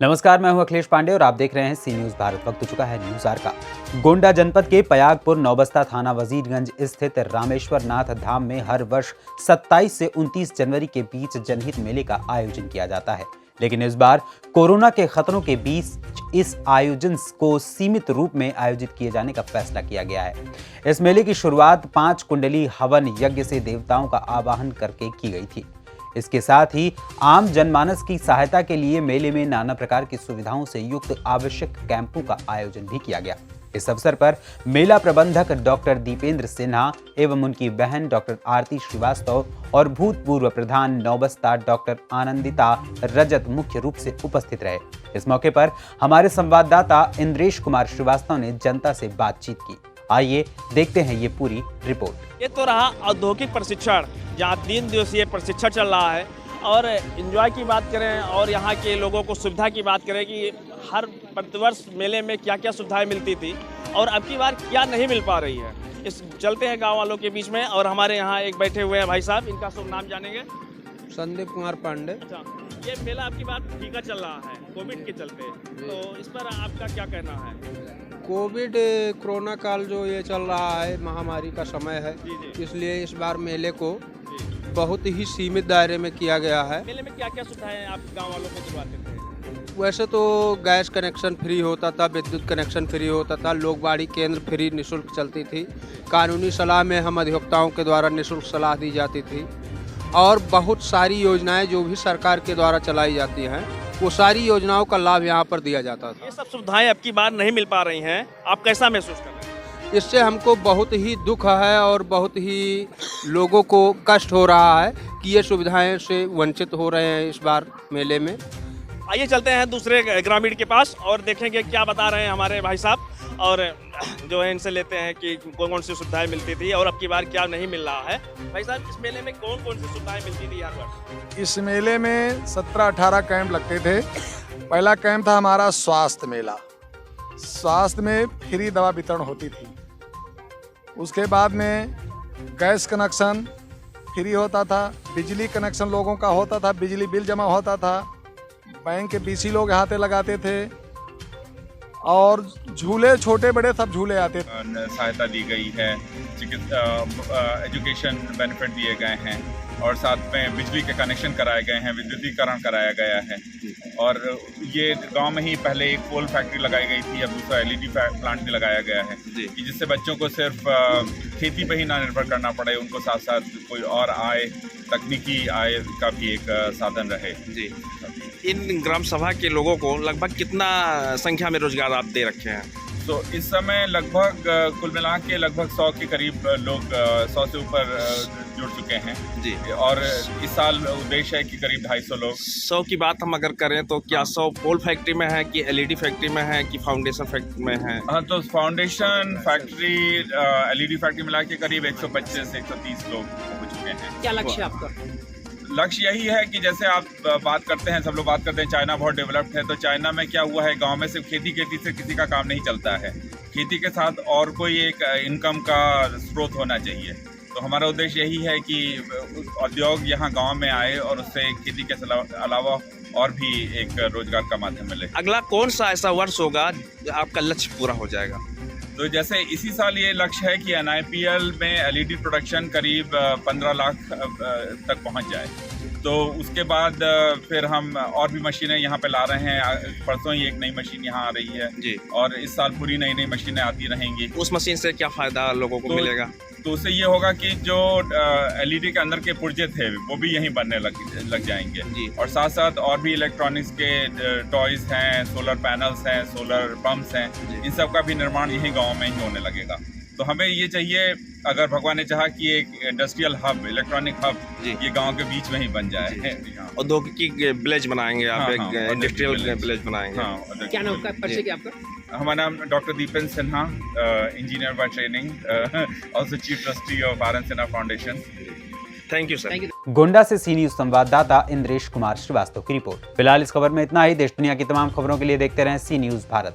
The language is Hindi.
नमस्कार, मैं हूं अखिलेश पांडे और आप देख रहे हैं सी न्यूज भारत। वक्त हो चुका है न्यूज आवर का। गोंडा जनपद के पयागपुर नौबस्ता थाना वजीरगंज स्थित रामेश्वर नाथ धाम में हर वर्ष 27 से 29 जनवरी के बीच जनहित मेले का आयोजन किया जाता है, लेकिन इस बार कोरोना के खतरों के बीच इस आयोजन को सीमित रूप में आयोजित किए जाने का फैसला किया गया है। इस मेले की शुरुआत 5 कुंडली हवन यज्ञ से देवताओं का आवाहन करके की गई थी। इसके साथ ही आम जनमानस की सहायता के लिए मेले में नाना प्रकार की सुविधाओं से युक्त आवश्यक कैंपों का आयोजन भी किया गया। इस अवसर पर मेला प्रबंधक डॉक्टर दीपेंद्र सिन्हा एवं उनकी बहन डॉक्टर आरती श्रीवास्तव और भूतपूर्व प्रधान नौबस्ता डॉक्टर आनंदिता रजत मुख्य रूप से उपस्थित रहे। इस मौके पर हमारे संवाददाता इंद्रेश कुमार श्रीवास्तव ने जनता से बातचीत की। आइए देखते हैं ये पूरी रिपोर्ट। ये तो रहा औद्योगिक प्रशिक्षण, जहाँ 3 दिवसीय प्रशिक्षण चल रहा है। और एंजॉय की बात करें और यहाँ के लोगों को सुविधा की बात करें कि हर प्रतिवर्ष मेले में क्या क्या सुविधाएं मिलती थी और अब की बार क्या नहीं मिल पा रही है, इस चलते हैं गांव वालों के बीच में। और हमारे यहाँ एक बैठे हुए हैं भाई साहब, इनका शुभ नाम जानेंगे। संदीप कुमार पांडे। अच्छा, ये मेला आपकी बात फीका चल रहा है कोविड के चलते, तो इस पर आपका क्या कहना है? कोविड कोरोना काल जो ये चल रहा है, महामारी का समय है, इसलिए इस बार मेले को बहुत ही सीमित दायरे में किया गया है। मेले में क्या क्या सुविधाएं आप गांव वालों को दिलवाते थे? वैसे तो गैस कनेक्शन फ्री होता था, विद्युत कनेक्शन फ्री होता था, लोकवाणी केंद्र फ्री निःशुल्क चलती थी, कानूनी सलाह में हम अधिवक्ताओं के द्वारा निःशुल्क सलाह दी जाती थी, और बहुत सारी योजनाएं जो भी सरकार के द्वारा चलाई जाती हैं वो सारी योजनाओं का लाभ यहाँ पर दिया जाता था। ये सब सुविधाएं अब की बार नहीं मिल पा रही हैं, आप कैसा महसूस कर रहे हैं? इससे हमको बहुत ही दुख है और बहुत ही लोगों को कष्ट हो रहा है कि ये सुविधाएं से वंचित हो रहे हैं इस बार मेले में। आइए चलते हैं दूसरे ग्रामीण के पास और देखेंगे क्या बता रहे हैं हमारे भाई साहब, और जो है इनसे लेते हैं कि कौन कौन सी सुविधाएं मिलती थी और अब की बार क्या नहीं मिल रहा है। भाई साहब, इस मेले में कौन कौन सी सुविधाएं मिलती थी यहाँ पर? इस मेले में 17-18 कैंप लगते थे। पहला कैंप था हमारा स्वास्थ्य मेला। स्वास्थ्य में फ्री दवा वितरण होती थी। उसके बाद में गैस कनेक्शन फ्री होता था, बिजली कनेक्शन लोगों का होता था, बिजली बिल जमा होता था, बैंक के बीसी लोग यहाँ पे लगाते थे, और झूले छोटे बड़े सब झूले आते थे। सहायता दी गई है, एजुकेशन बेनिफिट दिए गए हैं, और साथ में बिजली के कनेक्शन कराए गए हैं, विद्युतीकरण कराया गया है। और ये गांव में ही पहले एक कोल फैक्ट्री लगाई गई थी, अब दूसरा LED प्लांट भी लगाया गया है कि जिससे बच्चों को सिर्फ खेती पे ही ना निर्भर करना पड़े, उनको साथ साथ कोई और आय, तकनीकी आय का भी एक साधन रहे। जी, इन ग्राम सभा के लोगों को लगभग कितना संख्या में रोजगार आप दे रखे हैं? तो इस समय लगभग कुल मिला के लगभग 100 के करीब लोग 100 से ऊपर जुड़ चुके हैं जी। और इस साल उद्देश्य है कि करीब 250 लोग। 100 की बात हम अगर करें तो क्या 100 पोल फैक्ट्री में है कि LED फैक्ट्री में है कि फाउंडेशन फैक्ट्री में है? हाँ, तो फाउंडेशन फैक्ट्री, LED फैक्ट्री मिला के करीब 125 से 130 लोग हो चुके हैं। क्या लक्ष्य आपका? लक्ष्य यही है कि जैसे आप बात करते हैं, सब लोग बात करते हैं चाइना बहुत डेवलप्ड है, तो चाइना में क्या हुआ है, गांव में सिर्फ खेती से किसी का काम नहीं चलता है, खेती के साथ और कोई एक इनकम का स्रोत होना चाहिए। तो हमारा उद्देश्य यही है कि उद्योग यहाँ गांव में आए और उससे खेती के अलावा और भी एक रोजगार का माध्यम मिले। अगला कौन सा ऐसा वर्ष होगा आपका लक्ष्य पूरा हो जाएगा? तो जैसे इसी साल ये लक्ष्य है कि NIPL में LED प्रोडक्शन करीब 15 लाख तक पहुंच जाए। तो उसके बाद फिर हम और भी मशीनें यहाँ पे ला रहे हैं। परसों ही एक नई मशीन यहाँ आ रही है जी, और इस साल पूरी नई नई मशीनें आती रहेंगी। उस मशीन से क्या फायदा लोगों को मिलेगा? तो उससे ये होगा कि जो LED के अंदर के पुर्जे थे वो भी यहीं बनने लग जाएंगे जी। और साथ साथ और भी इलेक्ट्रॉनिक्स के टॉयज हैं, सोलर पैनल्स हैं, सोलर पंप्स हैं, इन सब का भी निर्माण यहीं गाँव में ही होने लगेगा। तो हमें ये चाहिए, अगर भगवान ने चाहा कि एक इंडस्ट्रियल हब, इलेक्ट्रॉनिक हब ये गांव के बीच में ही बन जाए। औद्योगिक विलेज बनाएंगे आप, एक इंडस्ट्रियल विलेज बनाएंगे। हाँ, क्या नाम परिचय आपका? हमारा नाम doctor Dipendra Sinha, engineer by training, also chief trustee of RN Sinha foundation. Thank you sir. Gonda से सी न्यूज संवाददाता इंद्रेश कुमार श्रीवास्तव की रिपोर्ट। फिलहाल इस खबर में इतना ही। देश दुनिया की तमाम खबरों के लिए देखते रहें सी न्यूज भारत।